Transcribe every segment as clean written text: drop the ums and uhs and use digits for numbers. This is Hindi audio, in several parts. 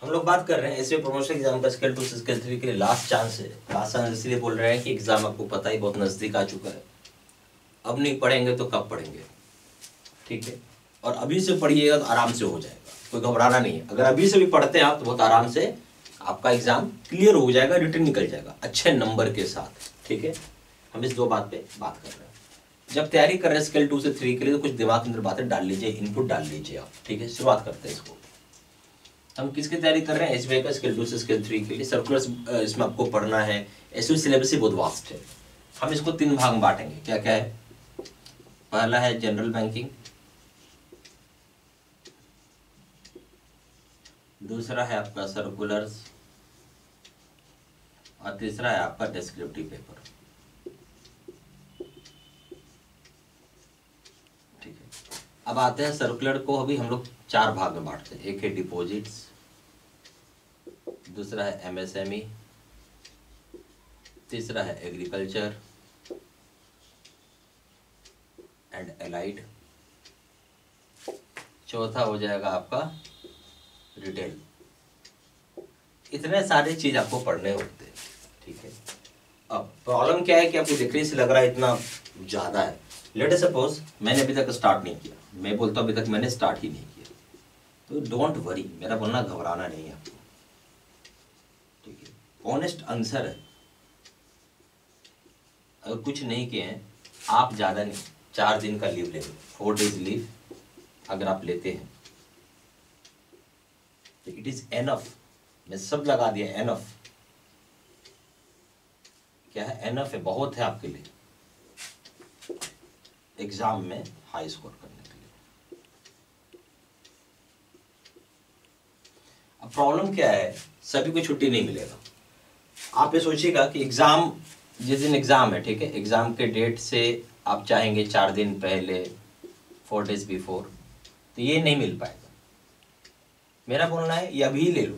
हम लोग बात कर रहे हैं एसबीआई प्रमोशन एग्जाम का स्केल 2 से स्केल 3 के लिए लास्ट चांस है। लास्ट चांस इसलिए बोल रहे हैं कि एग्जाम आपको पता ही बहुत नजदीक आ चुका है। अब नहीं पढ़ेंगे तो कब पढ़ेंगे, ठीक है। और अभी से पढ़िएगा तो आराम से हो जाएगा, कोई घबराना नहीं है। अगर अभी से भी पढ़ते हैं आप तो बहुत आराम से आपका एग्जाम क्लियर हो जाएगा, रिटर्न निकल जाएगा अच्छे नंबर के साथ, ठीक है। हम इस दो बात पे बात कर रहे हैं। जब तैयारी कर रहे हैं स्केल 2 से 3 के लिए तो कुछ दिमाग के अंदर बातें डाल लीजिए, इनपुट डाल लीजिए आप, ठीक है। शुरुआत करते हैं इसको। हम किसकी तैयारी कर रहे हैं? एसबीआई का स्केल 2 से स्केल 3 के लिए सर्कुलर्स इसमें आपको पढ़ना है। एसबीआई सिलेबस ही बहुत वास्ट है। हम इसको 3 भाग में बांटेंगे। क्या क्या है? पहला है जनरल बैंकिंग, दूसरा है आपका सर्कुलर्स और तीसरा है आपका डिस्क्रिप्टिव पेपर, ठीक है। अब आते हैं सर्कुलर को। अभी हम लोग 4 भाग में बांटते हैं। एक है डिपॉजिट्स, दूसरा है एमएसएमई, तीसरा है एग्रीकल्चर एंड एलाइड, चौथा हो जाएगा आपका रिटेल। इतने सारे चीज आपको पढ़ने होते हैं, ठीक है। अब प्रॉब्लम क्या है कि आपको देखने से लग रहा है इतना ज्यादा है। लेट अस सपोज मैंने अभी तक स्टार्ट नहीं किया, मैं बोलता हूं अभी तक मैंने स्टार्ट ही नहीं किया, तो डोंट वरी, मेरा बोलना घबराना नहीं है आपको, ठीक है। ऑनेस्ट आंसर है। अगर कुछ नहीं किए हैं आप, ज्यादा नहीं, 4 दिन का लीव ले लो, 4 डेज लीव अगर आप लेते हैं तो इट इज एनफ। मैं सब लगा दिया, एनफ। क्या है? एनफ है, बहुत है आपके लिए एग्जाम में हाई स्कोर करने के लिए। अब प्रॉब्लम क्या है, सभी को छुट्टी नहीं मिलेगा। आप ये सोचिएगा कि एग्जाम, जिस दिन एग्जाम है, ठीक है, एग्जाम के डेट से आप चाहेंगे 4 दिन पहले, 4 डेज बिफोर, तो ये नहीं मिल पाएगा। मेरा बोलना है ये अभी ले लो,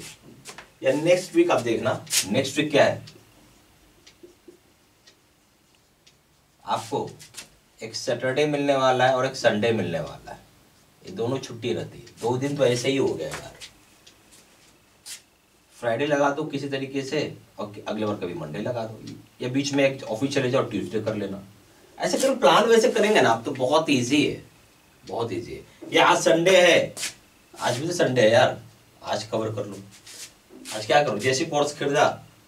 या नेक्स्ट वीक आप देखना। नेक्स्ट वीक क्या है? आपको एक सैटरडे मिलने वाला है और एक संडे मिलने वाला है। ये दोनों छुट्टी रहती है। 2 दिन तो ऐसे ही हो गया यार। फ्राइडे लगा दो किसी तरीके से और अगले बार कभी मंडे लगा दो, या बीच में एक ऑफिस चले जाओ, ट्यूसडे कर लेना। ऐसे करो, प्लान वैसे करेंगे ना आप तो बहुत ईजी है, बहुत ईजी है। या आज संडे है, आज भी तो संडे है यार, आज कवर कर लो। आज क्या करो, जैसे कोर्स खरीदा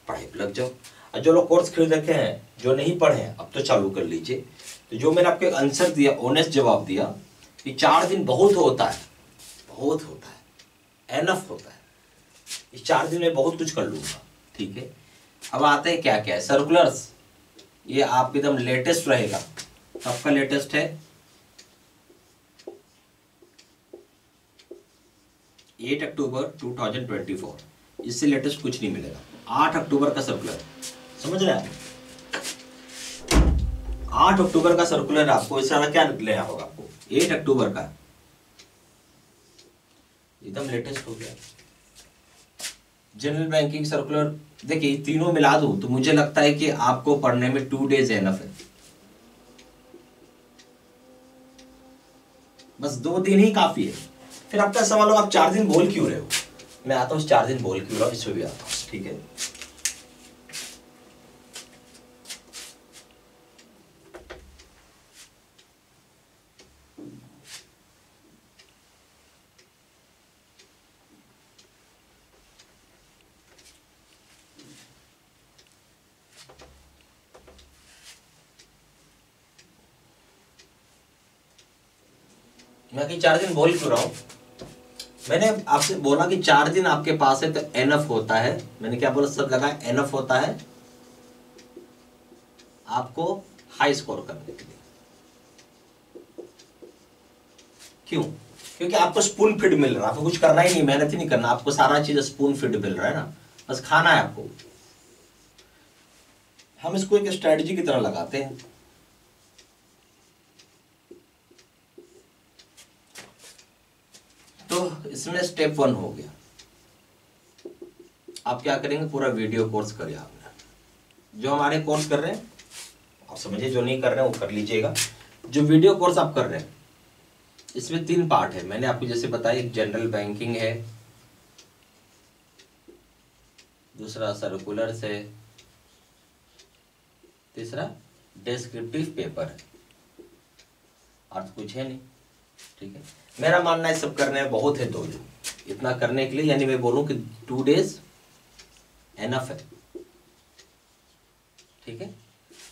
पढ़ाई पे लग जाओ। और जो लोग कोर्स खरीद रखे हैं, जो नहीं पढ़े हैं, अब तो चालू कर लीजिए। तो जो मैंने आपको आंसर दिया, ऑनेस्ट जवाब दिया कि 4 दिन बहुत होता है, बहुत होता है, एनफ होता है। इस 4 दिन में बहुत कुछ कर लूंगा, ठीक है। अब आते हैं क्या क्या है सर्कुलर्स। ये आप एकदम लेटेस्ट रहेगा। सबका लेटेस्ट है 8 अक्टूबर 2024। इससे लेटेस्ट कुछ नहीं मिलेगा। 8 अक्टूबर का सर्कुलर, समझ रहे हैं? 8 अक्टूबर का सर्कुलर आपको, इससे ज्यादा क्या लेना होगा आपको? 8 अक्टूबर का एकदम लेटेस्ट हो गया। जनरल बैंकिंग सर्कुलर, देखिए तीनों मिला दूं तो मुझे लगता है कि आपको पढ़ने में 2 डेज एनफ है। बस 2 दिन ही काफी है। फिर आपका सवाल हो, आप 4 दिन बोल क्यों रहे हो? मैं आता हूं 4 दिन बोल क्यों रहा हूं, इसमें भी आता हूं, ठीक है। मैं कि 4 दिन बोल क्यों रहा हूं? मैंने आपसे बोला कि 4 दिन आपके पास है तो एनफ होता है। मैंने क्या बोला? सब लगाया, एनफ होता है आपको हाई स्कोर करने के लिए। क्यों? क्योंकि आपको स्पून फीड मिल रहा है। आपको कुछ करना ही नहीं, मेहनत ही नहीं करना, आपको सारा चीज स्पून फीड मिल रहा है ना, बस खाना है आपको। हम इसको एक स्ट्रेटजी की तरह लगाते हैं। तो इसमें स्टेप 1 हो गया। आप क्या करेंगे? पूरा वीडियो कोर्स करिए आपने। जो हमारे कोर्स कर रहे हैं आप समझिए, जो नहीं कर रहे हैं वो कर लीजिएगा। जो वीडियो कोर्स आप कर रहे हैं इसमें 3 पार्ट है। मैंने आपको जैसे बताया, एक जनरल बैंकिंग है, दूसरा सर्कुलर से, तीसरा डिस्क्रिप्टिव पेपर है, अर्थ कुछ है नहीं। ठीक है, मेरा मानना है सब करने में बहुत है 2 दिन, इतना करने के लिए यानी मैं बोलूं कि 2 days एनफ है। ठीक है,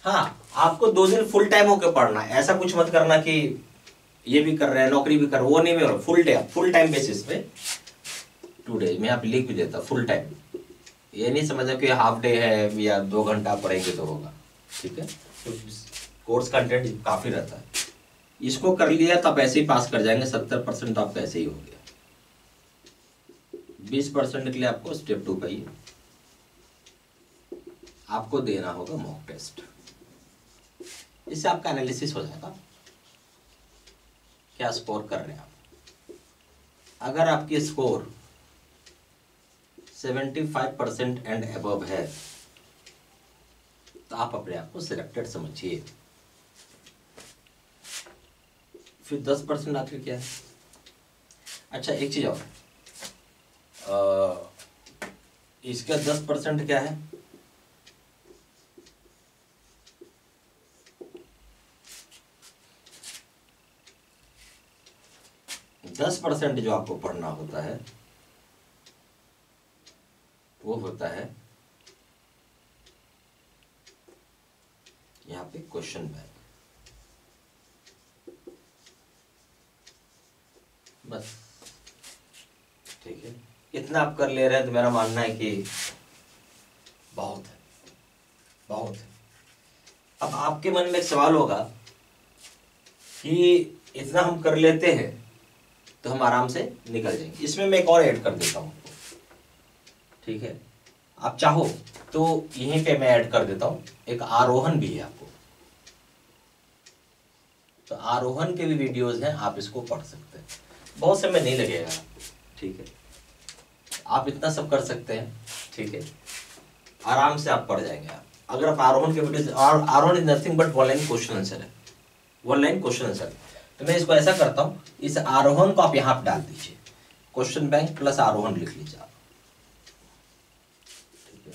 हाँ आपको 2 दिन फुल टाइम होकर पढ़ना है, ऐसा कुछ मत करना कि ये भी कर रहे हैं नौकरी भी कर, वो नहीं, मैं फुल टाइम बेसिस पे 2 days मैं यहाँ पे लिख भी देता फुल टाइम। ये नहीं समझना कि हाफ डे है या 2 घंटा पढ़ेंगे तो होगा। ठीक है, तो कोर्स कंटेंट काफी रहता है, इसको कर लिया तो आप ऐसे ही पास कर जाएंगे, 70% तो आपका ऐसे ही हो गया। 20% के लिए आपको स्टेप 2 का ही आपको देना होगा मॉक टेस्ट, इससे आपका एनालिसिस हो जाएगा क्या स्कोर कर रहे हैं आप। अगर आपकी स्कोर 75% एंड अबव है तो आप अपने आप को सिलेक्टेड समझिए। फिर 10% आखिर क्या है? अच्छा एक चीज और, इसका 10% क्या है? दस % जो आपको पढ़ना होता है वो होता है यहाँ पे क्वेश्चन बैंक। बस ठीक है, इतना आप कर ले रहे हैं तो मेरा मानना है कि बहुत है, बहुत है। अब आपके मन में एक सवाल होगा कि इतना हम कर लेते हैं तो हम आराम से निकल जाएंगे। इसमें मैं एक और ऐड कर देता हूँ, ठीक है, आप चाहो तो यहीं पे मैं ऐड कर देता हूँ, एक आरोहण भी है आपको, तो आरोहण के भी वीडियोस हैं, आप इसको पढ़ सकते हैं, बहुत समय नहीं लगेगा। ठीक है, आप इतना सब कर सकते हैं, ठीक है, आराम से आप पढ़ जाएंगे। आप अगर आप आरोहण के वीडियोस, आरोहण is nothing but 1 line question answer है, 1 लाइन क्वेश्चन आंसर। तो मैं इसको ऐसा करता हूँ, इस आरोहण को आप यहाँ पे डाल दीजिए, क्वेश्चन बैंक प्लस आरोहण लिख लीजिए आप। ठीक है,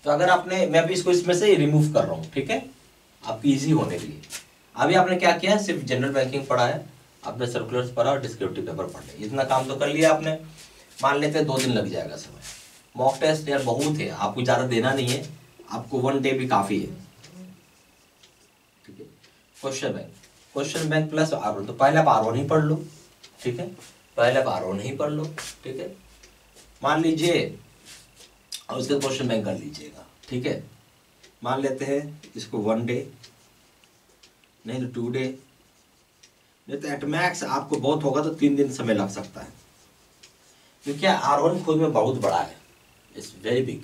तो अगर आपने, मैं अभी इसको इसमें से रिमूव कर रहा हूँ, ठीक है, आपकी इजी होने के लिए। अभी आपने क्या किया, सिर्फ जनरल बैंकिंग पढ़ा है, आपने सर्कुलर्स पढ़ा और डिस्क्रिप्टिव पेपर पढ़ लिया, इतना काम तो कर लिया आपने। मान लेते हैं 2 दिन लग जाएगा समय। मॉक टेस्ट यार बहुत है, आपको ज़्यादा देना नहीं है, आपको 1 डे भी काफ़ी है। ठीक है, क्वेश्चन बैंक प्लस आरोहण, तो पहले आप आरोहण ही पढ़ लो, ठीक है, पहले आप आरोहण ही पढ़ लो, ठीक है, मान लीजिए, और उसके क्वेश्चन बैंक कर लीजिएगा। ठीक है, मान लेते हैं इसको 1 डे, नहीं तो 2 डे, नहीं तो एट मैक्स आपको बहुत होगा तो 3 दिन समय लग सकता है, क्योंकि आरोहण खुद में बहुत बड़ा है, इट्स वेरी बिग।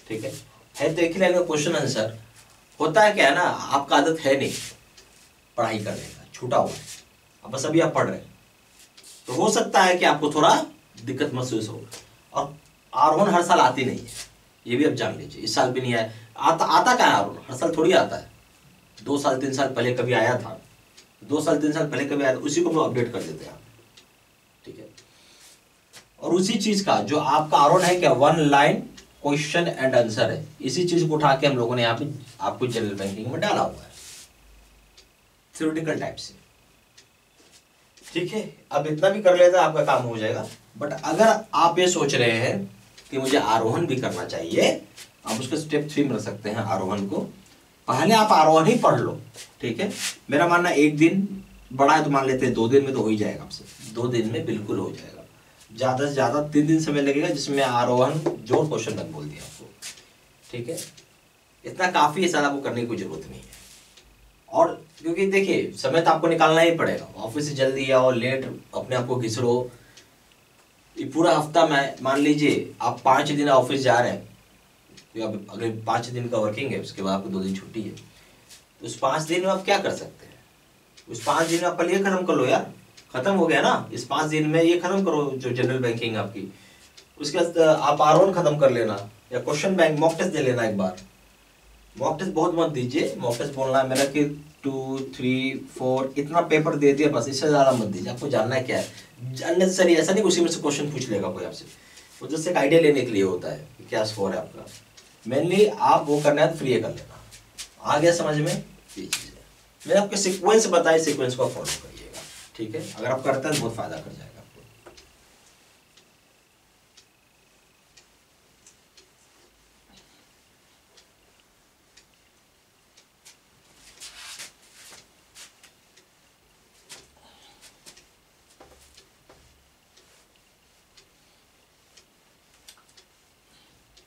ठीक है, देख लेंगे क्वेश्चन आंसर। होता है क्या है ना, आपका आदत है नहीं पढ़ाई करने का, छूटा हुआ है, अब बस अभी आप पढ़ रहे हैं, तो हो सकता है कि आपको थोड़ा दिक्कत महसूस हो। और आरोहण हर साल आती नहीं है, ये भी आप जान लीजिए, इस साल भी नहीं आया। आता क्या है आरोहण, हर साल थोड़ी आता है, 2 साल 3 साल पहले कभी आया था, 2 साल 3 साल पहले कभी आया था, उसी को हम अपडेट कर देते हैं। ठीक है, और उसी चीज का जो आपका आरोहण है क्या, 1 लाइन क्वेश्चन एंड आंसर है, इसी चीज को उठा के हम लोगों ने यहाँ पे आपको जनरल बैंकिंग में डाला हुआ है, थ्योरेटिकल टाइप से। ठीक है, अब इतना भी कर लेता आपका काम हो जाएगा। बट अगर आप ये सोच रहे हैं कि मुझे आरोहण भी करना चाहिए, आप उसके स्टेप 3 में रख सकते हैं आरोहण को। पहले आप आरोहण ही पढ़ लो, ठीक है, मेरा मानना 1 दिन बड़ा है तो मान लेते हैं 2 दिन में तो हो ही जाएगा आपसे, 2 दिन में बिल्कुल हो जाएगा। ज्यादा से ज्यादा 3 दिन समय लगेगा, जिसमें आरोहण जो क्वेश्चन बैंक बोल दिया आपको। ठीक है, इतना काफी है, ज्यादा आपको करने की कोई जरूरत नहीं है। और क्योंकि देखिए समय तो आपको निकालना ही पड़ेगा, ऑफिस से जल्दी आओ, लेट अपने आप को घिसड़ो, ये पूरा हफ्ता में मान लीजिए आप 5 दिन ऑफिस जा रहे हैं, तो अब अगले 5 दिन का वर्किंग है, उसके बाद आपको 2 दिन छुट्टी है, तो उस 5 दिन में आप क्या कर सकते हैं, उस 5 दिन में आप पहले खत्म कर लो यार, खत्म हो गया ना, इस 5 दिन में ये खत्म करो जो जनरल बैंकिंग आपकी, उसके बाद आप आरोहण खत्म कर लेना, या क्वेश्चन बैंक मॉक टेस्ट दे लेना एक बार। मॉक टेस्ट बहुत मत दीजिए, मॉक टेस्ट बोलना है मेरा कि 2, 3, 4 इतना पेपर दे दिया बस, इससे ज्यादा मत दीजिए। आपको जानना है क्या है, अननेसेसरी, ऐसा नहीं उसी में से क्वेश्चन पूछ लेगा कोई आपसे, वो जस्ट एक आइडिया लेने के लिए होता है कि क्या स्कोर है आपका। मेनली आप वो करना है तो फ्री कर लेना। आ गया समझ में? ये चीज़ है, मैंने आपको सीक्वेंस बताया, सीक्वेंस को फॉलो करिएगा, ठीक है? अगर आप करते हैं तो बहुत फायदा कर जाएगा।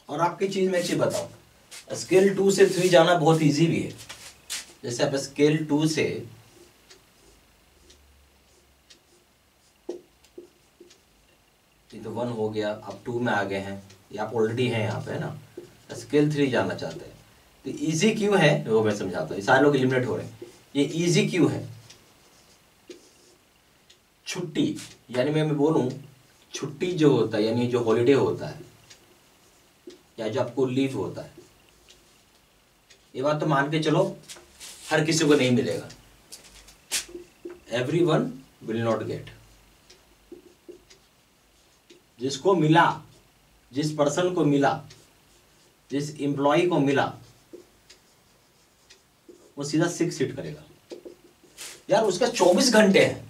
और आपकी चीज मैं एक चीज बताऊं, स्केल 2 से 3 जाना बहुत इजी भी है। जैसे आप स्केल 2 से तो 1 हो गया, आप 2 में आ गए हैं, या आप ऑलरेडी हैं यहाँ पे, है ना? स्केल 3 जाना चाहते हैं तो इजी क्यों है वो मैं समझाता हूँ। सारे लोग एलिमिनेट हो रहे हैं, ये इजी क्यों है? छुट्टी, यानी मैं बोलूँ छुट्टी जो होता है, यानी जो हॉलीडे होता है या जो आपको लीव होता है, ये बात तो मान के चलो हर किसी को नहीं मिलेगा। Everyone will not gate. जिसको मिला, जिस पर्सन को मिला, जिस एम्प्लॉय को मिला, वो सीधा 6 सीट करेगा। यार उसका 24 घंटे है।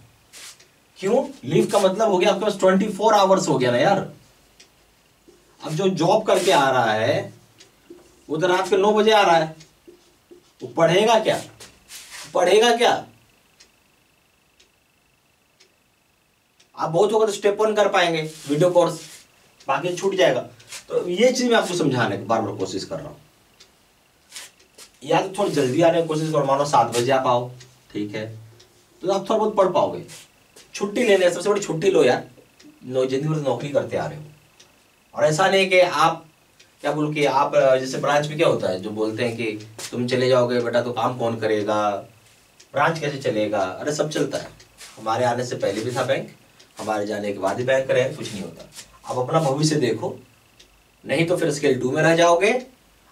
क्यों? लीव का मतलब हो गया आपके पास 24 आवर्स हो गया ना यार। अब जो जॉब करके आ रहा है वो तो रात के 9 बजे आ रहा है, वो पढ़ेगा क्या? पढ़ेगा क्या? आप बहुत होगा तो स्टेप 1 कर पाएंगे वीडियो कोर्स, बाकी छूट जाएगा। तो ये चीज मैं आपको समझाने की बार बार कोशिश कर रहा हूं। या तो थोड़ी जल्दी आने की कोशिश करो, मानो 7 बजे आप आओ, ठीक है, तो आप थोड़ा बहुत पढ़ पाओगे। छुट्टी लेने, सबसे बड़ी छुट्टी लो यार, जिंदगी भर नौकरी करते आ रहे हो। और ऐसा नहीं कि आप क्या बोल के आप, जैसे ब्रांच में क्या होता है जो बोलते हैं कि तुम चले जाओगे बेटा तो काम कौन करेगा, ब्रांच कैसे चलेगा? अरे सब चलता है। हमारे आने से पहले भी था बैंक, हमारे जाने के बाद ही बैंक रहे, कुछ नहीं होता। आप अपना भविष्य देखो, नहीं तो फिर स्केल 2 में रह जाओगे।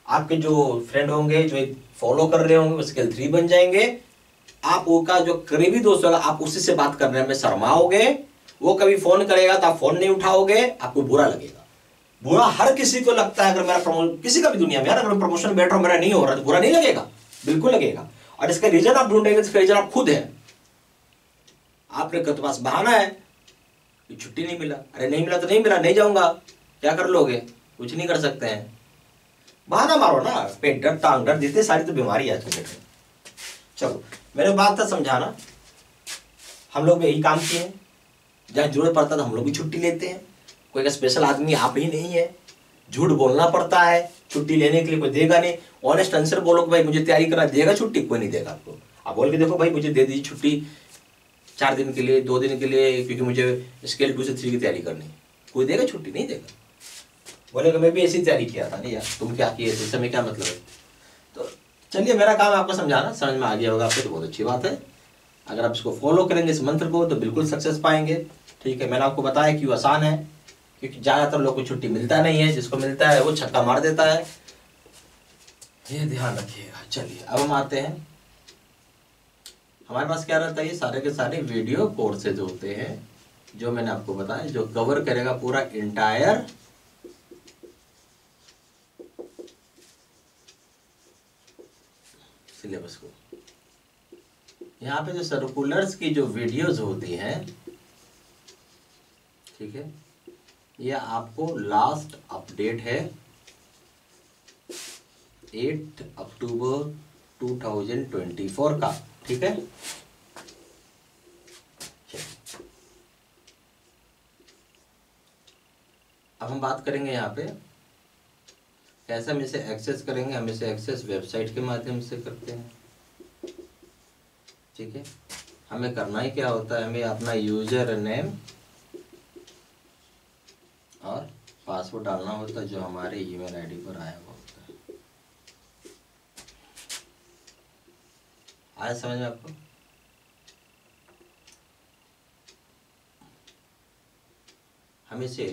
आपके जो फ्रेंड होंगे जो फॉलो कर रहे होंगे वो स्केल 3 बन जाएंगे। आप वो का जो करीबी दोस्त होगा आप उसी से बात करने में शर्माओगे, वो कभी फोन करेगा तो आप फोन नहीं उठाओगे, आपको बुरा लगेगा। बुरा हर किसी को लगता है। अगर मेरा प्रमोशन, किसी का भी दुनिया में यार, अगर प्रमोशन बैठ रहा हूं मेरा नहीं हो रहा तो बुरा नहीं लगेगा? बिल्कुल लगेगा। और इसका रीजन आप ढूंढेंगे, इसका रीजन आप खुद है। आपने तो पास बहाना है कि छुट्टी नहीं मिला। अरे नहीं मिला तो नहीं मिला, नहीं जाऊंगा, क्या कर लोगे? कुछ नहीं कर सकते हैं, बहाना मारो ना। पेट दर्द, टांग दर्द, इतनी सारी तो बीमारी है आज के डेट में। चलो मेरे बात था समझाना, हम लोग भी यही काम किए हैं। जहाँ जरूरत पड़ता है हम लोग भी छुट्टी लेते हैं। कोई स्पेशल आदमी आप ही नहीं है। झूठ बोलना पड़ता है छुट्टी लेने के लिए, कोई देगा नहीं। ऑनेस्ट आंसर बोलो कि भाई मुझे तैयारी करना, देगा छुट्टी? कोई नहीं देगा आपको। आप बोल के देखो भाई मुझे दे दीजिए छुट्टी 4 दिन के लिए, 2 दिन के लिए, क्योंकि मुझे स्केल 2 से 3 की तैयारी करनी है। कोई देगा छुट्टी? नहीं देगा। बोलेगा मैं भी ऐसी तैयारी किया था। नहीं यार तुम क्या किए थे, समय क्या मतलब है? तो चलिए मेरा काम है आपको समझाना, समझ में आ गया होगा आपको तो बहुत अच्छी बात है। अगर आप इसको फॉलो करेंगे इस मंत्र को तो बिल्कुल सक्सेस पाएंगे, ठीक है। मैंने आपको बताया क्यों आसान है, क्योंकि ज्यादातर लोग को छुट्टी मिलता नहीं है, जिसको मिलता है वो छक्का मार देता है, ये ध्यान रखिएगा। चलिए अब हम आते हैं, हमारे पास क्या रहता है, ये सारे के सारे वीडियो कोर्सेज होते हैं जो मैंने आपको बताया, जो कवर करेगा पूरा इंटायर सिलेबस को। यहाँ पे जो सर्कुलर्स की जो वीडियोस होती हैं, ठीक है, ये आपको लास्ट अपडेट है 8 अक्टूबर 2024 का, ठीक है। अब हम बात करेंगे यहाँ पे कैसे हम इसे एक्सेस करेंगे। हम इसे एक्सेस वेबसाइट के माध्यम से करते हैं, ठीक है। हमें करना ही क्या होता है, हमें अपना यूजर नेम और पासवर्ड डालना होता है जो हमारे ईमेल आईडी पर आया हुआ होता है। आया समझ में आपको? हम इसे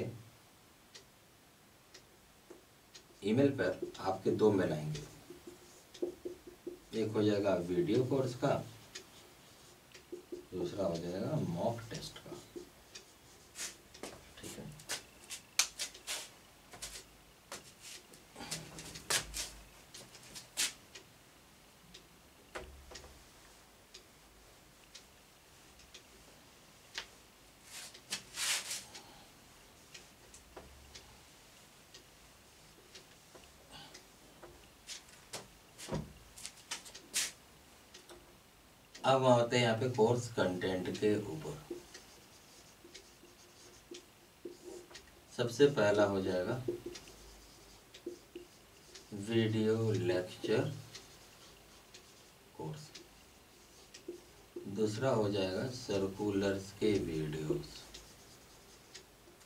ईमेल पर आपके 2 मेल आएंगे, एक हो जाएगा वीडियो कोर्स का, दूसरा हो जाएगा मॉक टेस्ट का, ठीक है। अब हम आते हैं यहाँ पे कोर्स कंटेंट के ऊपर। सबसे पहला हो जाएगा वीडियो लेक्चर कोर्स, दूसरा हो जाएगा सर्कुलर्स के वीडियोस,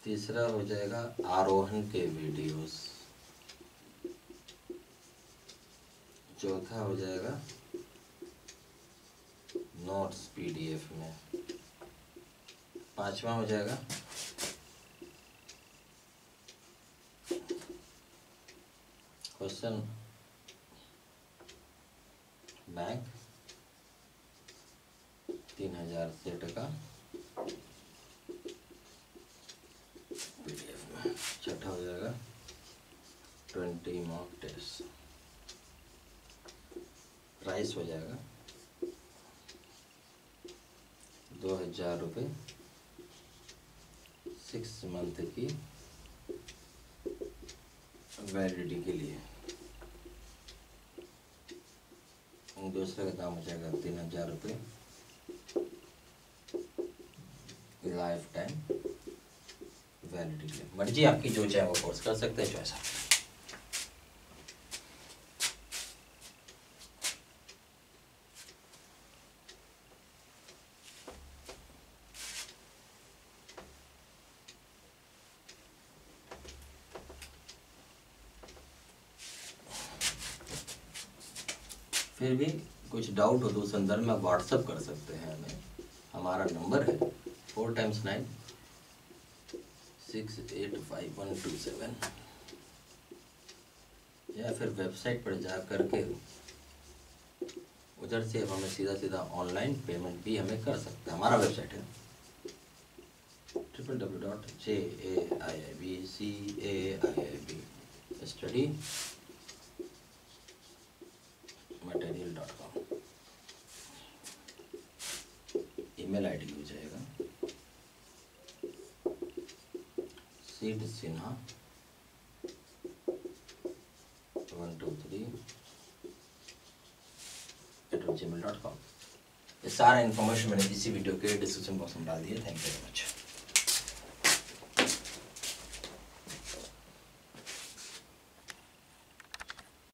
तीसरा हो जाएगा आरोहण के वीडियोस, चौथा हो जाएगा नोट्स पीडीएफ में, पांचवा हो जाएगा क्वेश्चन बैंक 3000 सेट का पीडीएफ में, छठा हो जाएगा 20 मॉक टेस्ट। प्राइस हो जाएगा 2000 रुपये 6 मंथ की वैलिडिटी के लिए। दूसरे का दाम हो जाएगा 3000 रुपये लाइफ टाइम वैलिडिटी के लिए। मर्जी आपकी, जो चाहे वो कोर्स कर सकते हैं, चॉइस आपकी। फिर भी कुछ डाउट हो तो उस संदर्भ में व्हाट्सअप कर सकते हैं हमें। हमारा नंबर है 4 × 9 685 127, या फिर वेबसाइट पर जा करके उधर से हमें सीधा ऑनलाइन पेमेंट भी हमें कर सकते हैं। हमारा वेबसाइट है www.jaibcaiibstudymaterial.com। ईमेल आईडी हो जाएगा seedsinha123@gmail.com। ये सारा इन्फॉर्मेशन मैंने इसी वीडियो के डिस्क्रिप्शन बॉक्स में डाल दिया। Thank you very much.